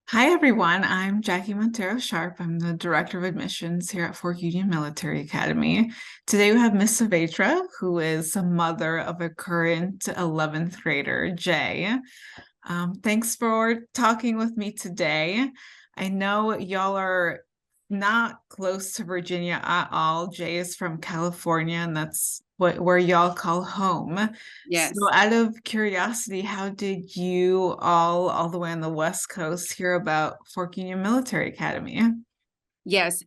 Hi, everyone. I'm Jackie Montero Sharp. I'm the Director of Admissions here at Fork Union Military Academy. Today we have Miss Saavedra, who is the mother of a current 11th grader, Jay. Thanks for talking with me today. I know y'all are not close to Virginia at all. Jay is from California, and that's where y'all call home. So, Yes, out of curiosity, how did you all the way on the West Coast, hear about Fork Union Military Academy? yes.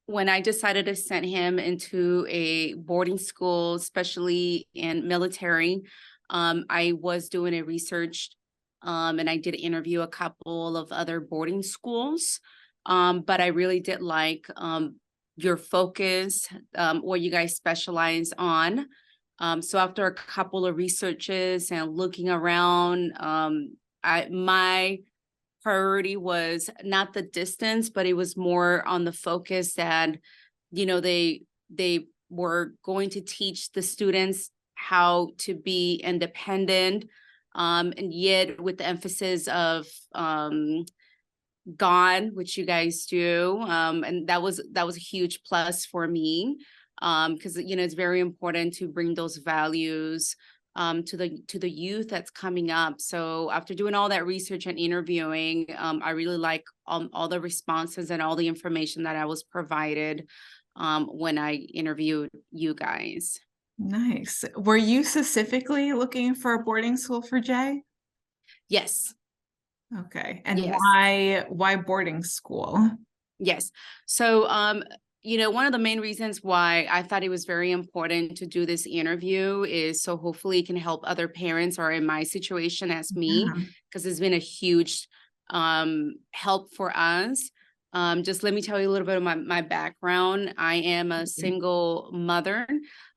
When I decided to send him into a boarding school, especially in military, I was doing a research, and I did interview a couple of other boarding schools. But I really did like your focus, what you guys specialize on. So after a couple of researches and looking around, my priority was not the distance, but it was more on the focus that, they were going to teach the students how to be independent, and yet with the emphasis of God, which you guys do. And that was a huge plus for me. Because it's very important to bring those values to the youth that's coming up. So after doing all that research and interviewing, I really like all the responses and all the information that I was provided when I interviewed you guys. Nice. Were you specifically looking for a boarding school for Jay? Yes, Okay. And yes. why boarding school? Yes. So, one of the main reasons why I thought it was very important to do this interview is so hopefully it can help other parents or in my situation as me, Yeah. because it's been a huge help for us. Just let me tell you a little bit of my background. I am a single mother.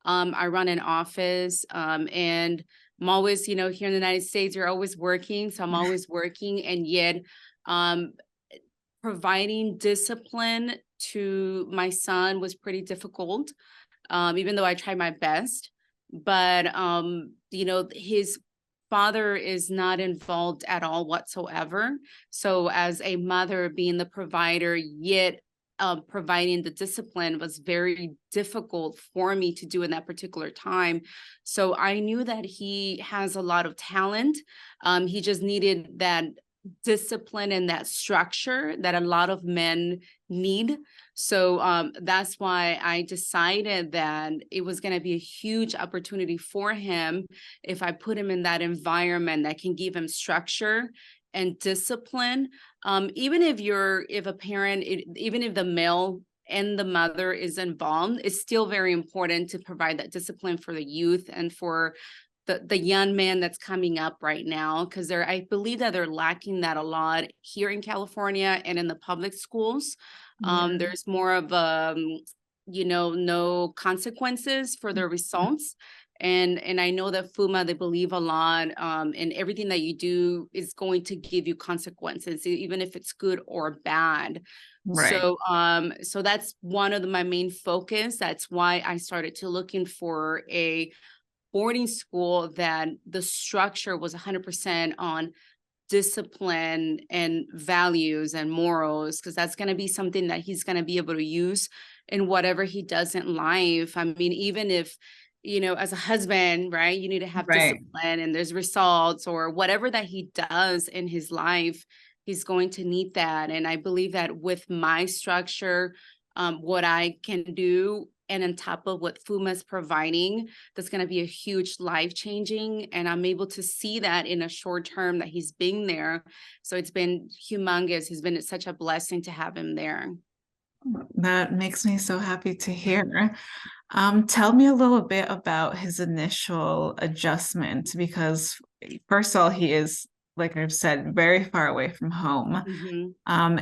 I run an office, and I'm always, here in the United States, you're always working. So I'm always working, and yet um, providing discipline to my son was pretty difficult, even though I tried my best. But his father is not involved at all whatsoever. So, as a mother, being the provider, yet providing the discipline was very difficult for me to do in that particular time. So, I knew that he has a lot of talent. He just needed that discipline and that structure that a lot of men need. So that's why I decided that it was going to be a huge opportunity for him if I put him in that environment that can give him structure and discipline. Even if a parent, even if the male and the mother is involved, it's still very important to provide that discipline for the youth and for the young man that's coming up right now, because I believe that they're lacking that a lot here in California and in the public schools. Yeah. There's more of no consequences for their results. And I know that FUMA, they believe a lot, and everything that you do is going to give you consequences, even if it's good or bad. Right. So that's one of my main focus. That's why I started to looking for a boarding school that the structure was 100% on discipline and values and morals, because that's going to be something that he's going to be able to use in whatever he does in life. I mean, even if, as a husband, right, you need to have Right. discipline and there's results or whatever that he does in his life, he's going to need that. And I believe that with my structure, what I can do, and on top of what FUMA is providing, that's going to be a huge life changing. And I'm able to see that in a short term that he's been there. So it's been humongous. It's been such a blessing to have him there. That makes me so happy to hear. Tell me a little bit about his initial adjustment because, first of all, he is, like I've said, very far away from home. Mhm.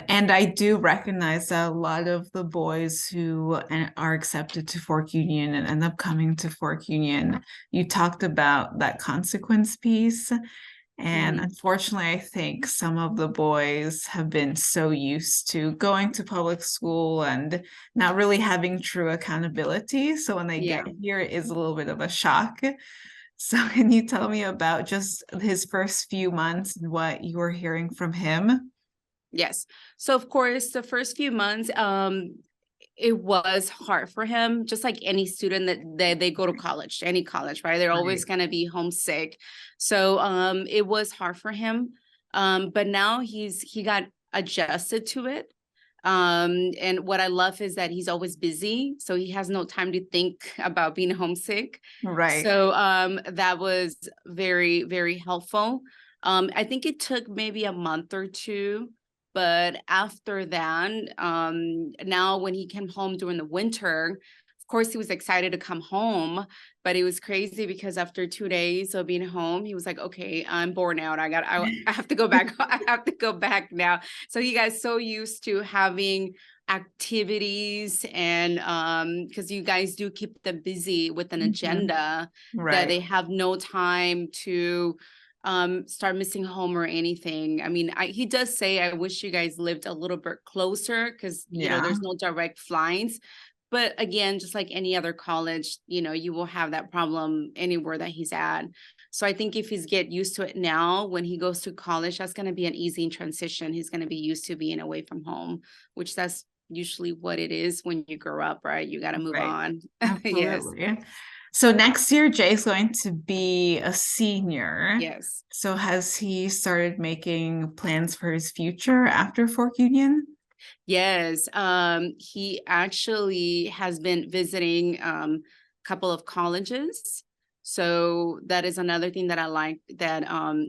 And I do recognize that a lot of the boys who are accepted to Fork Union and end up coming to Fork Union, you talked about that consequence piece. And Mhm. unfortunately, I think some of the boys have been so used to going to public school and not really having true accountability. So when they get Yeah. here, it is a little bit of a shock. So can you tell me about just his first few months and what you were hearing from him? Yes. So of course, the first few months, it was hard for him, just like any student that they go to college, any college, right? They're always Right. gonna be homesick. So it was hard for him. But now he got adjusted to it. And what I love is that he's always busy, so he has no time to think about being homesick. Right. So that was very, very helpful. I think it took maybe a month or two, but after that, now when he came home during the winter, of course he was excited to come home, but it was crazy because after 2 days of being home, he was like, "Okay, I'm born out. I have to go back. I have to go back now." So he got so used to having activities and because you guys do keep them busy with an Mhm. agenda that Right. they have no time to start missing home or anything. I mean, he does say, I wish you guys lived a little bit closer because Yeah. there's no direct flights. But again, just like any other college, you will have that problem anywhere that he's at. So I think if he's get used to it now, when he goes to college, that's going to be an easy transition. He's going to be used to being away from home, which that's usually what it is when you grow up, right? You got to move Right. on. Yes. Absolutely. So next year, Jay's going to be a senior. Yes. So has he started making plans for his future after Fork Union? Yes, he actually has been visiting a couple of colleges. So that is another thing that I like that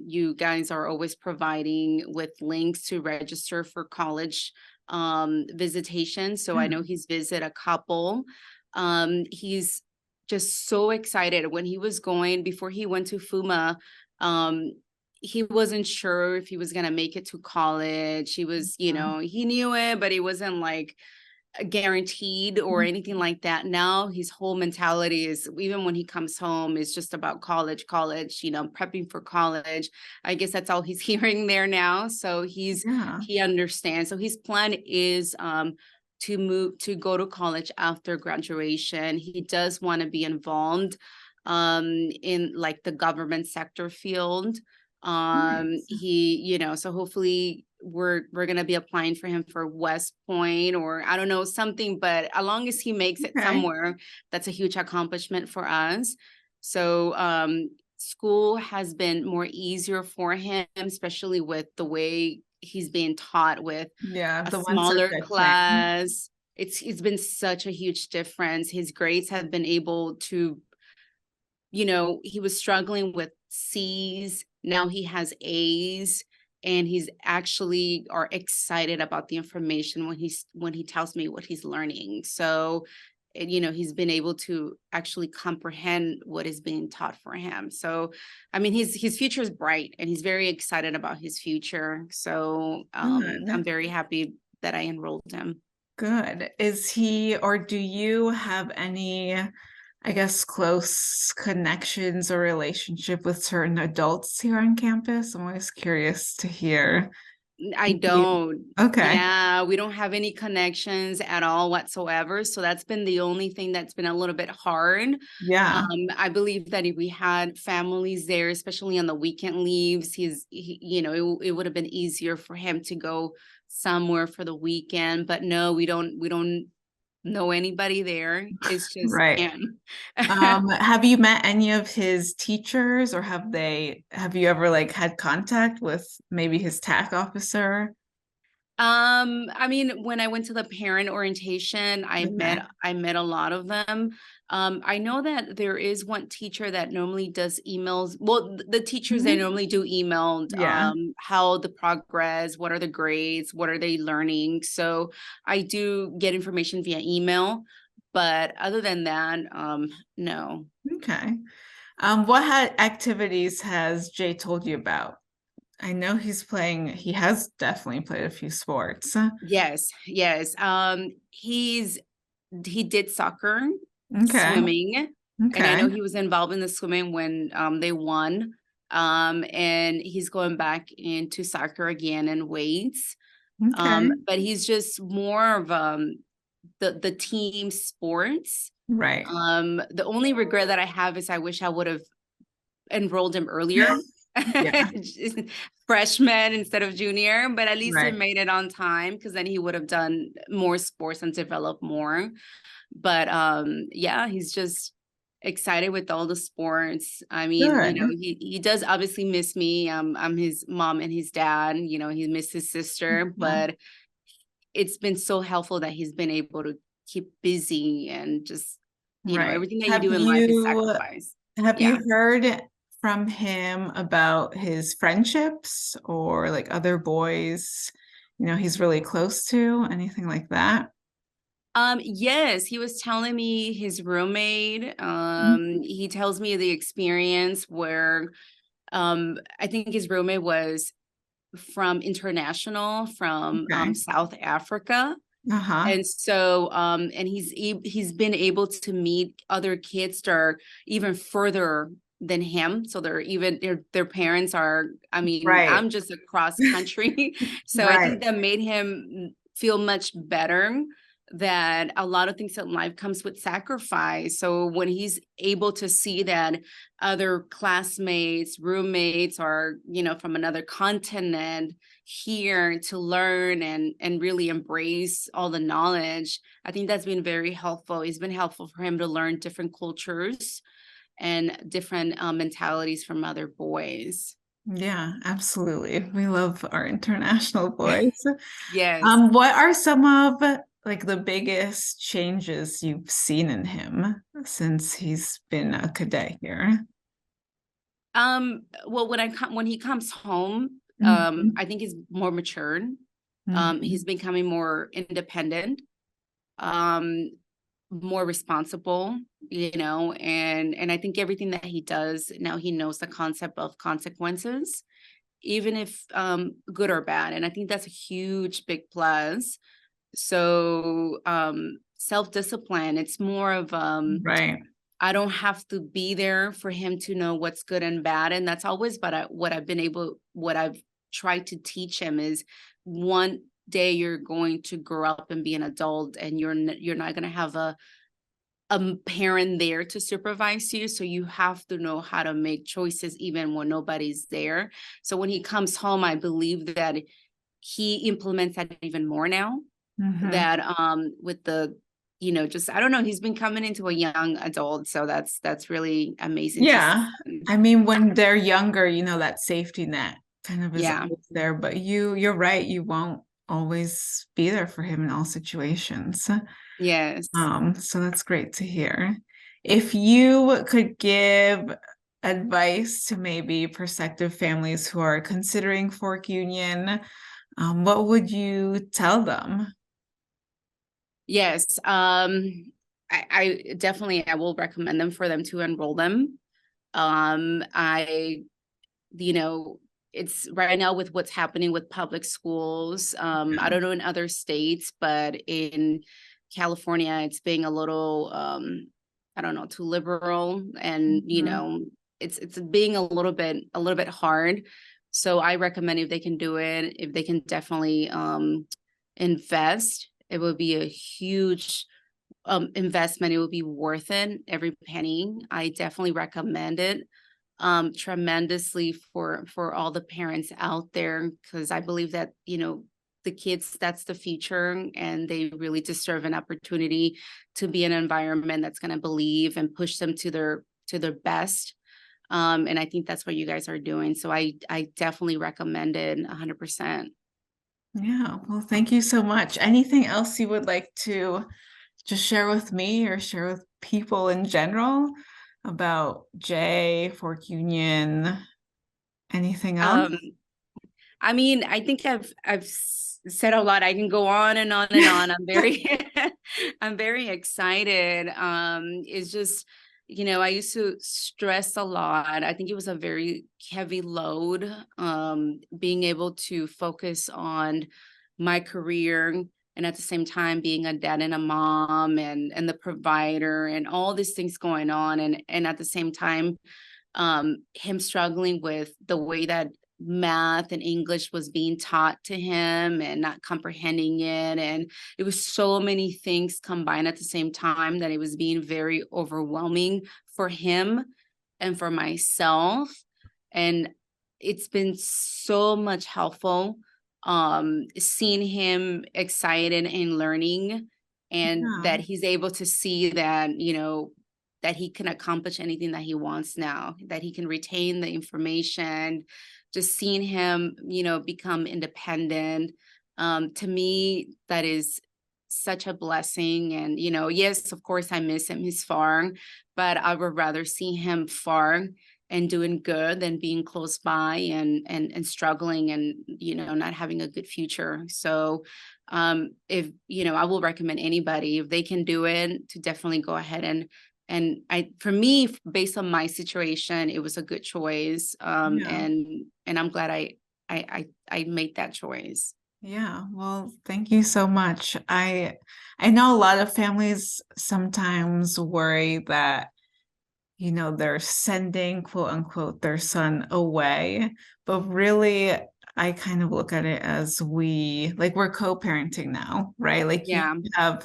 you guys are always providing with links to register for college visitation. So I know Hmm. he's visited a couple. He's just so excited when he was going before he went to FUMA. Um, he wasn't sure if he was going to make it to college. He was, he knew it, but he wasn't like guaranteed or anything like that. Now his whole mentality is even when he comes home is just about college, prepping for college. I guess that's all he's hearing there now. So Yeah. he understands. So his plan is to go to college after graduation. He does want to be involved in like the government sector field. Nice. So hopefully we're gonna be applying for him for West Point or I don't know something, but as long as he makes it Okay. somewhere, that's a huge accomplishment for us. So school has been more easier for him, especially with the way he's being taught with Yeah, a the one smaller subject plan. class. It's been such a huge difference. His grades have been able to, he was struggling with C's. Now he has A's, and he's actually are excited about the information when he tells me what he's learning. So, he's been able to actually comprehend what is being taught for him. So, I mean, his future is bright, and he's very excited about his future. So, I'm Good. very happy that I enrolled him. Good. Is he or do you have any, I guess, close connections or relationship with certain adults here on campus? I'm always curious to hear. I If you, don't. okay. Yeah, we don't have any connections at all whatsoever. So that's been the only thing that's been a little bit hard. Yeah. I believe that if we had families there, especially on the weekend leaves, it would have been easier for him to go somewhere for the weekend. But no, we don't know anybody there. It's just Right. him. Have you met any of his teachers or have you ever like had contact with maybe his TAC officer? I mean, when I went to the parent orientation, Okay. I met a lot of them. I know that there is one teacher that normally does emails. Well, the teachers they Mhm. normally do emailed Yeah. how the progress, what are the grades, what are they learning. So I do get information via email, but other than that, no. Okay. What activities has Jay told you about? I know he has definitely played a few sports. Yes, yes. He did soccer, Okay. swimming, and I Okay. know he was involved in the swimming when they won. And he's going back into soccer again and weights. Okay. But he's just more of the team sports. Right. The only regret that I have is I wish I would have enrolled him earlier. Yeah, Freshman instead of junior, but at least he right. made it on time because then he would have done more sports and developed more. But yeah, he's just excited with all the sports. I mean, you know, Good. he does obviously miss me. I'm his mom and his dad, you know, he missed his sister, Yeah, but it's been so helpful that he's been able to keep busy and just, you know, right. everything that you do in life is sacrifice. Have Yeah. you heard from him about his friendships or like other boys, he's really close to, anything like that? Yes, he was telling me his roommate. Mhm. He tells me the experience where I think his roommate was from international from Okay. South Africa. Uh-huh. And so and he's been able to meet other kids that are even further than him. So they're even their parents are, I mean, Right. I'm just across country. So I Right. think that made him feel much better that a lot of things in life comes with sacrifice. So when he's able to see that other classmates, roommates are, you know, from another continent here to learn and really embrace all the knowledge, I think that's been very helpful. It's been helpful for him to learn different cultures and different mentalities from other boys. Yeah, absolutely. We love our international boys. Yes. What are some of like the biggest changes you've seen in him since he's been a cadet here? Well, when he comes home, Mhm. I think he's more matured. He's Mhm. becoming more independent, um, more responsible, you know, and I think everything that he does now, he knows the concept of consequences, even if good or bad. And I think that's a huge big plus. So self-discipline, it's more of Right. I don't have to be there for him to know what's good and bad. And that's always what I've tried to teach him is one day you're going to grow up and be an adult and you're not going to have a parent there to supervise you. So you have to know how to make choices even when nobody's there. So when he comes home, I believe that he implements that even more now Hmm. that with the, you know, just I don't know, he's been coming into a young adult, so that's really amazing to Yeah. see. I mean, when they're younger, that safety net kind of is Yeah. always there, but you're right, you won't always be there for him in all situations. Yes. So that's great to hear. If you could give advice to maybe prospective families who are considering Fork Union, what would you tell them? Yes. I definitely I will recommend them for them to enroll them. I you know, it's right now with what's happening with public schools. I don't know in other states, but in California, it's being a little, I don't know, too liberal, and you Mhm. know, it's being a little bit hard. So I recommend if they can do it, if they can definitely invest, it would be a huge investment. It would be worth it, every penny. I definitely recommend it tremendously for all the parents out there because I believe that, you know, the kids, that's the future, and they really deserve an opportunity to be in an environment that's going to believe and push them to their best. And I think that's what you guys are doing. So I definitely recommend it 100%. Yeah, well, thank you so much. Anything else you would like to just share with me or share with people in general about Jay, Fork Union, anything else? Um, I mean, I think said a lot. I can go on and on and on. I'm very I'm very excited. It's just, you know, I used to stress a lot. I think it was a very heavy load, being able to focus on my career and at the same time being a dad and a mom and the provider and all these things going on and at the same time him struggling with the way that math and English was being taught to him and not comprehending it. And it was so many things combined at the same time that it was being very overwhelming for him. and for myself. And it's been so much helpful seeing him excited and learning, and Yeah. that he's able to see that, that he can accomplish anything that he wants now, that he can retain the information. Just seeing him, become independent, to me, that is such a blessing. And, yes, of course, I miss him. He's far, but I would rather see him far and doing good than being close by and struggling and, not having a good future. So if, I will recommend anybody, if they can do it, to definitely go ahead for me, based on my situation, it was a good choice. Yeah. And I'm glad I made that choice. Yeah. Well, thank you so much. I know a lot of families sometimes worry that they're sending quote unquote their son away. But really, I kind of look at it as we're co-parenting now, right? Like you Yeah. have,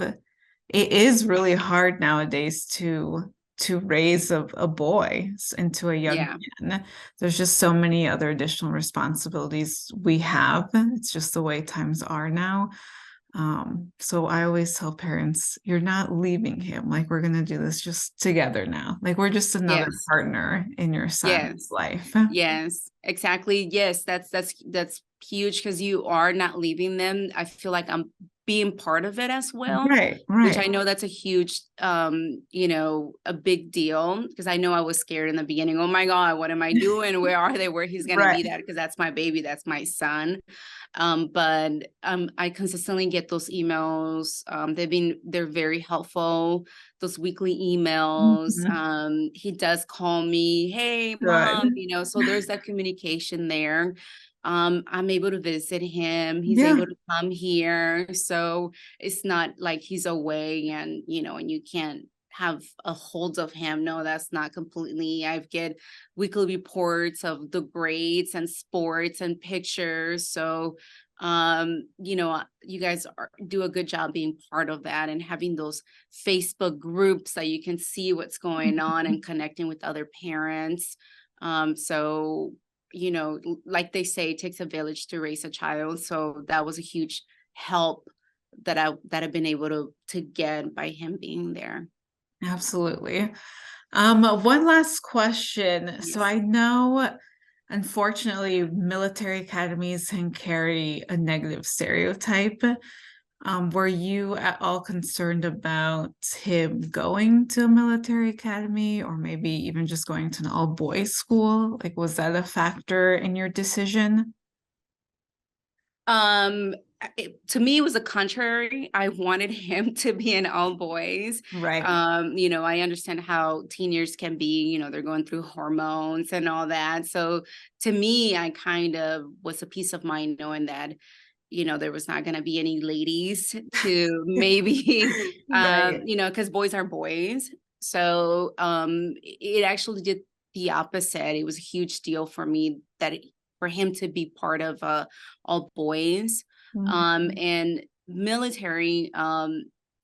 it is really hard nowadays to raise a boy into a young Yeah. man. There's just so many other additional responsibilities we have. It's just the way times are now. So I always tell parents, you're not leaving him. Like we're gonna do this just together now. Like we're just another Yes. partner in your son's Yes. life. Yes, exactly. Yes, that's huge, because you are not leaving them. I feel like I'm being part of it as well, Right, which right, I know that's a huge a big deal, because I know I was scared in the beginning. Oh my God, what am I doing? Where are they? Where he's gonna be right. that? Because that's my baby, that's my son. But I consistently get those emails. They're very helpful. Those weekly emails. Mhm. He does call me, hey mom, Good. so there's that communication there. I'm able to visit him. He's Yeah. able to come here. So it's not like he's away and, and you can't have a hold of him. No, that's not completely. I get weekly reports of the grades and sports and pictures. So you guys do a good job being part of that, and having those Facebook groups that you can see what's going on and connecting with other parents. So like they say, it takes a village to raise a child. So that was a huge help that I've been able to get by him being there. Absolutely. One last question. So Yes. I know, unfortunately, military academies can carry a negative stereotype. Were you at all concerned about him going to a military academy or maybe even just going to an all-boys school? Like, was that a factor in your decision? To me, it was the contrary. I wanted him to be in all boys. Right. I understand how teen years can be, they're going through hormones and all that. So to me, I kind of was a peace of mind knowing that, there was not going to be any ladies to maybe, Right. because boys are boys. So it actually did the opposite. It was a huge deal for me for him to be part of all boys. Mhm. And military,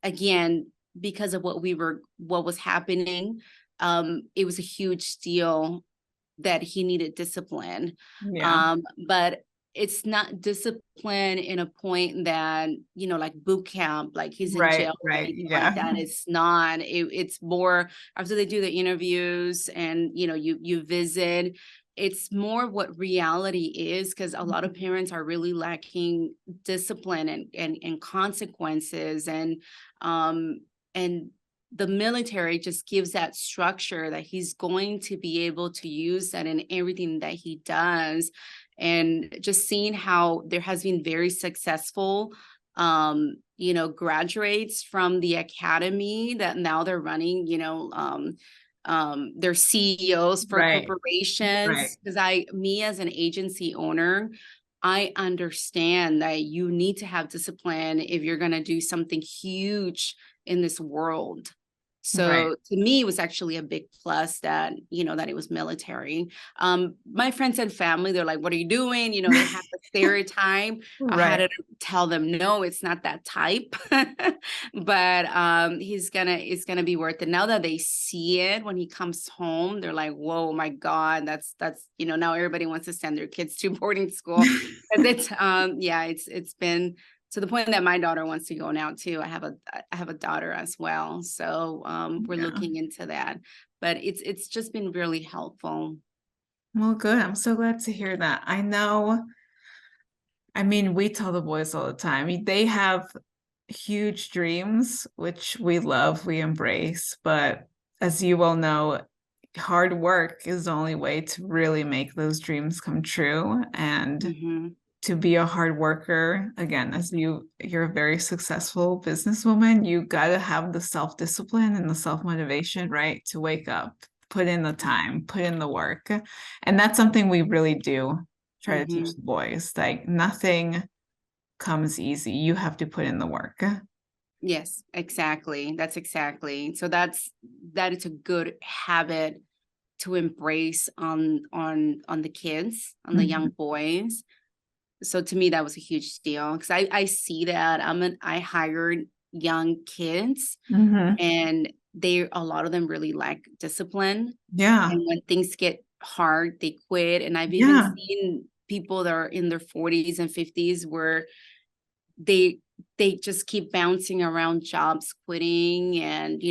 again, because of what was happening, it was a huge deal that he needed discipline. Yeah. But it's not discipline in a point that, like boot camp, like he's in Right. jail or Right. anything like Yeah. that. It's not. It's more after they do the interviews and, you visit. It's more what reality is, because a lot of parents are really lacking discipline and consequences, and the military just gives that structure that he's going to be able to use that in everything that he does. And just seeing how there has been very successful graduates from the academy that now they're running, they're CEOs for Right. Right. corporations. Because me as an agency owner, I understand that you need to have discipline if you're going to do something huge in this world. Right. So to me, it was actually a big plus that, that it was military. My friends and family, they're like, what are you doing? They have the stereotype. I had Right. to tell them, no, it's not that type. But it's gonna be worth it. Now that they see it when he comes home, they're like, whoa, my God, that's now everybody wants to send their kids to boarding school. And it's yeah, it's been to the point that my daughter wants to go now too. I have a daughter as well. So we're Yeah. looking into that. But it's just been really helpful. Well, good. I'm so glad to hear that. I know, I mean, we tell the boys all the time, they have huge dreams, which we love, we embrace. But as you well know, hard work is the only way to really make those dreams come true. And Hmm. to be a hard worker, again, as you're a very successful businesswoman, you got to have the self-discipline and the self-motivation, right? To wake up, put in the time, put in the work. And that's something we really do try to teach Hmm. the boys. Like nothing comes easy. You have to put in the work. Yes, exactly. That's exactly. So that is a good habit to embrace on the kids, on the young Mhm. boys. So to me, that was a huge deal because I see that I hired young kids, Mhm. and a lot of them really lack discipline. Yeah. And when things get hard, they quit. And I've even Yeah. seen people that are in their 40s and 50s where they they just keep bouncing around jobs, quitting, and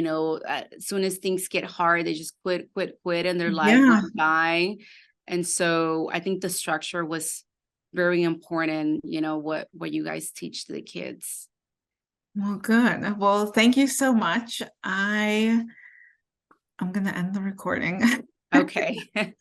as soon as things get hard, they just quit, and their life Yeah. went by. And so I think the structure was very important, what you guys teach the kids. Well, good. Well, thank you so much. I'm gonna end the recording. Okay.